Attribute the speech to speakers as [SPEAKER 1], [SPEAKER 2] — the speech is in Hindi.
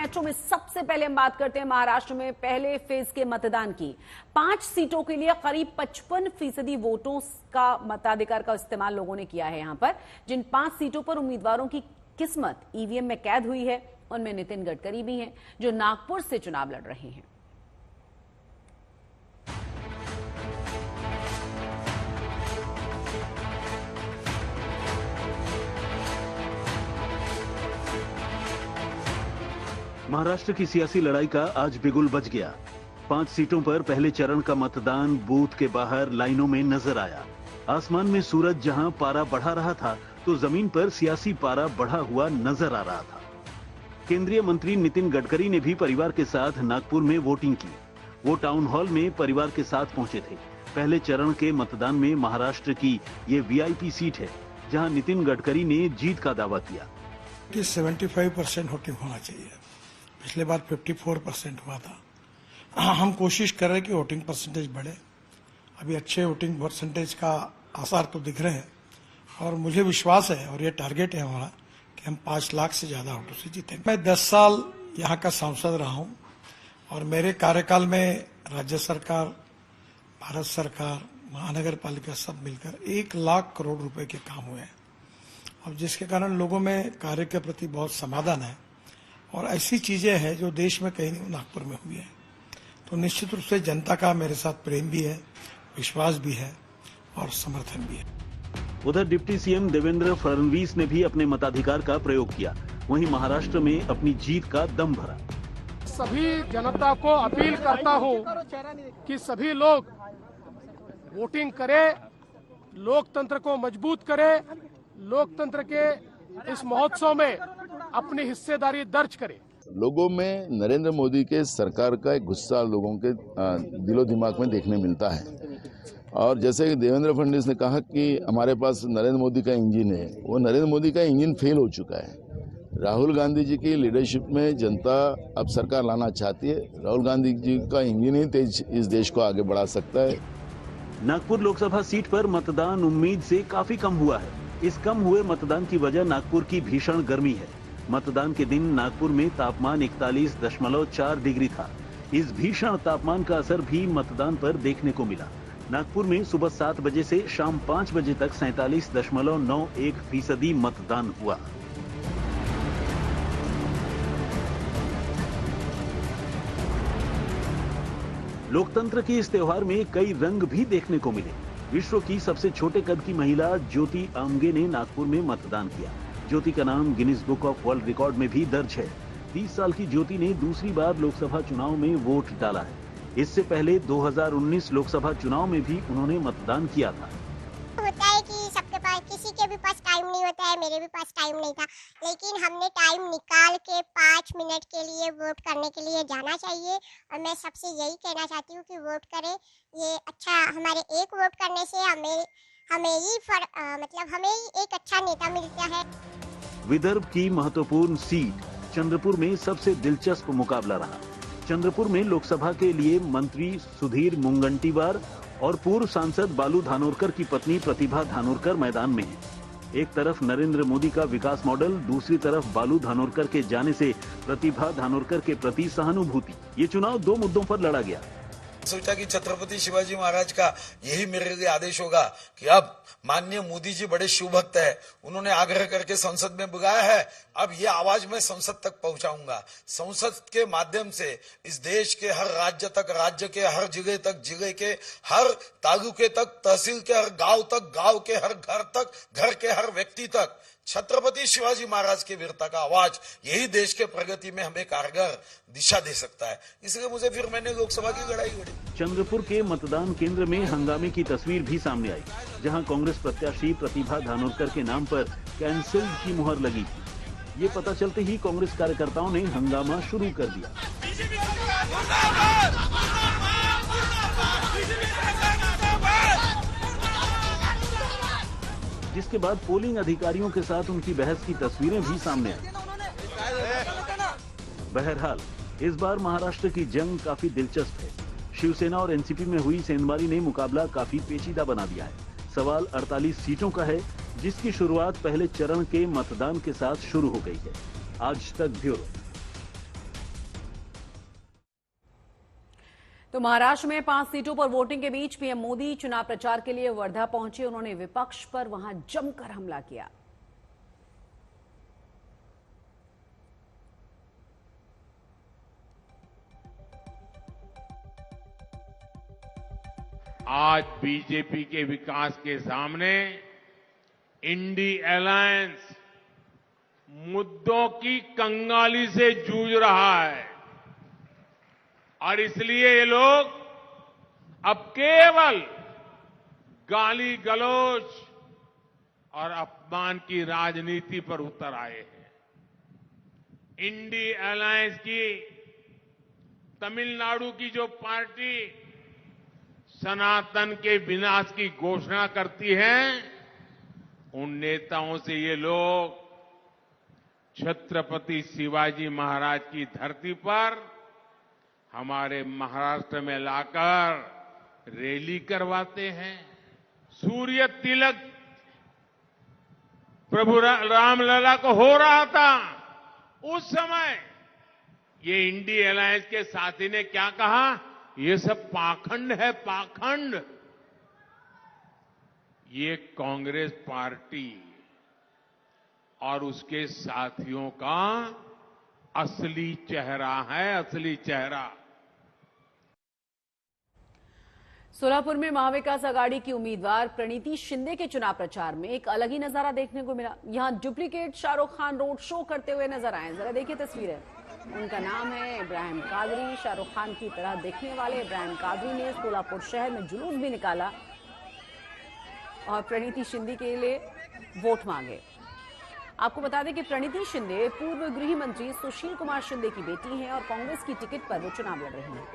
[SPEAKER 1] मेट्रो में सबसे पहले हम बात करते हैं महाराष्ट्र में पहले फेज के मतदान की। 5 सीटों के लिए करीब 55% वोटों का मताधिकार का इस्तेमाल लोगों ने किया है। यहां पर जिन 5 सीटों पर उम्मीदवारों की किस्मत ईवीएम में कैद हुई है उनमें नितिन गडकरी भी हैं, जो नागपुर से चुनाव लड़ रहे हैं।
[SPEAKER 2] महाराष्ट्र की सियासी लड़ाई का आज बिगुल बज गया। 5 सीटों पर पहले चरण का मतदान बूथ के बाहर लाइनों में नजर आया। आसमान में सूरज जहां पारा बढ़ा रहा था तो जमीन पर सियासी पारा बढ़ा हुआ नजर आ रहा था। केंद्रीय मंत्री नितिन गडकरी ने भी परिवार के साथ नागपुर में वोटिंग की। वो टाउन हॉल में परिवार के साथ पहुंचे थे। पहले चरण के मतदान में महाराष्ट्र की ये वीआईपी सीट है जहां नितिन गडकरी ने जीत का दावा किया।
[SPEAKER 3] 75% वोटिंग होना चाहिए। पिछले बार 54% हुआ था। हम कोशिश कर रहे हैं कि वोटिंग परसेंटेज बढ़े। अभी अच्छे वोटिंग परसेंटेज का आसार तो दिख रहे हैं और मुझे विश्वास है और ये टारगेट है हमारा कि हम 5 लाख से ज्यादा वोटों से जीतेंगे। मैं 10 साल यहाँ का सांसद रहा हूँ और मेरे कार्यकाल में राज्य सरकार, भारत सरकार, महानगर पालिका सब मिलकर 1 लाख करोड़ रुपए के काम हुए हैं और जिसके कारण लोगों में कार्य के प्रति बहुत समाधान है और ऐसी चीजें हैं जो देश में कहीं नहीं नागपुर में हुई है। तो निश्चित रूप से जनता का मेरे साथ प्रेम भी है, विश्वास भी है और समर्थन भी है।
[SPEAKER 2] उधर डिप्टी सीएम देवेंद्र फडणवीस ने भी अपने मताधिकार का प्रयोग किया। वहीं महाराष्ट्र में अपनी जीत का दम भरा।
[SPEAKER 4] सभी जनता को अपील करता हूं कि सभी लोग वोटिंग करें, लोकतंत्र को मजबूत करें, लोकतंत्र के इस महोत्सव में अपनी हिस्सेदारी दर्ज करें।
[SPEAKER 5] लोगों में नरेंद्र मोदी के सरकार का एक गुस्सा लोगों के दिलो दिमाग में देखने मिलता है और जैसे कि देवेंद्र फडणवीस ने कहा कि हमारे पास नरेंद्र मोदी का इंजन है, वो नरेंद्र मोदी का इंजन फेल हो चुका है। राहुल गांधी जी की लीडरशिप में जनता अब सरकार लाना चाहती है। राहुल गांधी जी का इंजन ही तेज इस देश को आगे बढ़ा सकता है।
[SPEAKER 2] नागपुर लोकसभा सीट पर मतदान उम्मीद से काफी कम हुआ है। इस कम हुए मतदान की वजह नागपुर की भीषण गर्मी है। मतदान के दिन नागपुर में तापमान 41.4 डिग्री था। इस भीषण तापमान का असर भी मतदान पर देखने को मिला। नागपुर में सुबह 7 बजे से शाम 5 बजे तक 47.91% मतदान हुआ। लोकतंत्र के इस त्योहार में कई रंग भी देखने को मिले। विश्व की सबसे छोटे कद की महिला ज्योति आमगे ने नागपुर में मतदान किया। ज्योति का नाम Guinness book of world record में भी दर्ज है। 30 साल की ज्योति ने दूसरी बार लोकसभा चुनाव में वोट डाला है। इससे पहले 2019 लोकसभा चुनाव में भी उन्होंने मतदान किया था।
[SPEAKER 6] होता है कि सबके पास, किसी के भी पास टाइम नहीं होता है, मेरे भी पास टाइम नहीं था, लेकिन हमने टाइम निकाल के 5 मिनट के लिए वोट करने के लिए जाना चाहिए और मैं सबसे यही कहना चाहती हूँ कि वोट करें। ये अच्छा, हमारे एक वोट करने से हमें एक अच्छा नेता मिलता है।
[SPEAKER 2] विदर्भ की महत्वपूर्ण सीट चंद्रपुर में सबसे दिलचस्प मुकाबला रहा। चंद्रपुर में लोकसभा के लिए मंत्री सुधीर मुंगंटीवार और पूर्व सांसद बालू धानोरकर की पत्नी प्रतिभा धानोरकर मैदान में है। एक तरफ नरेंद्र मोदी का विकास मॉडल, दूसरी तरफ बालू धानोरकर के जाने से प्रतिभा धानोरकर के प्रति सहानुभूति। ये चुनाव 2 मुद्दों पर लड़ा गया।
[SPEAKER 7] सोचा कि छत्रपति शिवाजी महाराज का यही मेरे लिए आदेश होगा कि अब माननीय मोदी जी बड़े शिव भक्त है, उन्होंने आग्रह करके संसद में बुलाया है, अब ये आवाज मैं संसद तक पहुंचाऊंगा। संसद के माध्यम से इस देश के हर राज्य तक, राज्य के हर जिले तक, जिले के हर तालुके तक, तहसील के हर गांव तक, गांव के हर घर तक, घर के हर व्यक्ति तक छत्रपति शिवाजी महाराज की वीरता का आवाज, यही देश के प्रगति में हमें कारगर दिशा दे सकता है। इसलिए फिर मैंने लोकसभा की लड़ाई लड़ी।
[SPEAKER 2] चंद्रपुर के मतदान केंद्र में हंगामे की तस्वीर भी सामने आई, जहां कांग्रेस प्रत्याशी प्रतिभा धानोरकर के नाम पर कैंसिल्ड की मुहर लगी थी। ये पता चलते ही कांग्रेस कार्यकर्ताओं ने हंगामा शुरू कर दिया। जिसके बाद पोलिंग अधिकारियों के साथ उनकी बहस की तस्वीरें भी सामने आई। बहरहाल इस बार महाराष्ट्र की जंग काफी दिलचस्प है। शिवसेना और एनसीपी में हुई सेंधमारी ने मुकाबला काफी पेचीदा बना दिया है। सवाल 48 सीटों का है, जिसकी शुरुआत पहले चरण के मतदान के साथ शुरू हो गई है। आज तक ब्यूरो।
[SPEAKER 1] तो महाराष्ट्र में 5 सीटों पर वोटिंग के बीच पीएम मोदी चुनाव प्रचार के लिए वर्धा पहुंचे। उन्होंने विपक्ष पर वहां जमकर हमला किया।
[SPEAKER 8] आज बीजेपी के विकास के सामने इंडी अलायंस मुद्दों की कंगाली से जूझ रहा है और इसलिए ये लोग अब केवल गाली गलौज और अपमान की राजनीति पर उतर आए हैं। इंडी अलायंस की तमिलनाडु की जो पार्टी सनातन के विनाश की घोषणा करती है, उन नेताओं से ये लोग छत्रपति शिवाजी महाराज की धरती पर हमारे महाराष्ट्र में लाकर रैली करवाते हैं। सूर्य तिलक प्रभु रामलला को हो रहा था, उस समय ये इंडी अलायंस के साथी ने क्या कहा? ये सब पाखंड है, पाखंड। ये कांग्रेस पार्टी और उसके साथियों का असली चेहरा है, असली चेहरा।
[SPEAKER 1] सोलापुर में महाविकास आघाड़ी की उम्मीदवार प्रणीति शिंदे के चुनाव प्रचार में एक अलग ही नजारा देखने को मिला। यहां duplicate Shahrukh Khan road show करते हुए नजर आए। जरा देखिए तस्वीरें। उनका नाम है इब्राहिम कादरी। शाहरुख खान की तरह दिखने वाले इब्राहिम कादरी ने सोलापुर शहर में जुलूस भी निकाला और प्रणीति शिंदे के लिए वोट मांगे। आपको बता दें कि प्रणीति शिंदे पूर्व गृह मंत्री सुशील कुमार शिंदे की बेटी हैं और कांग्रेस की टिकट पर वो चुनाव लड़ रही हैं।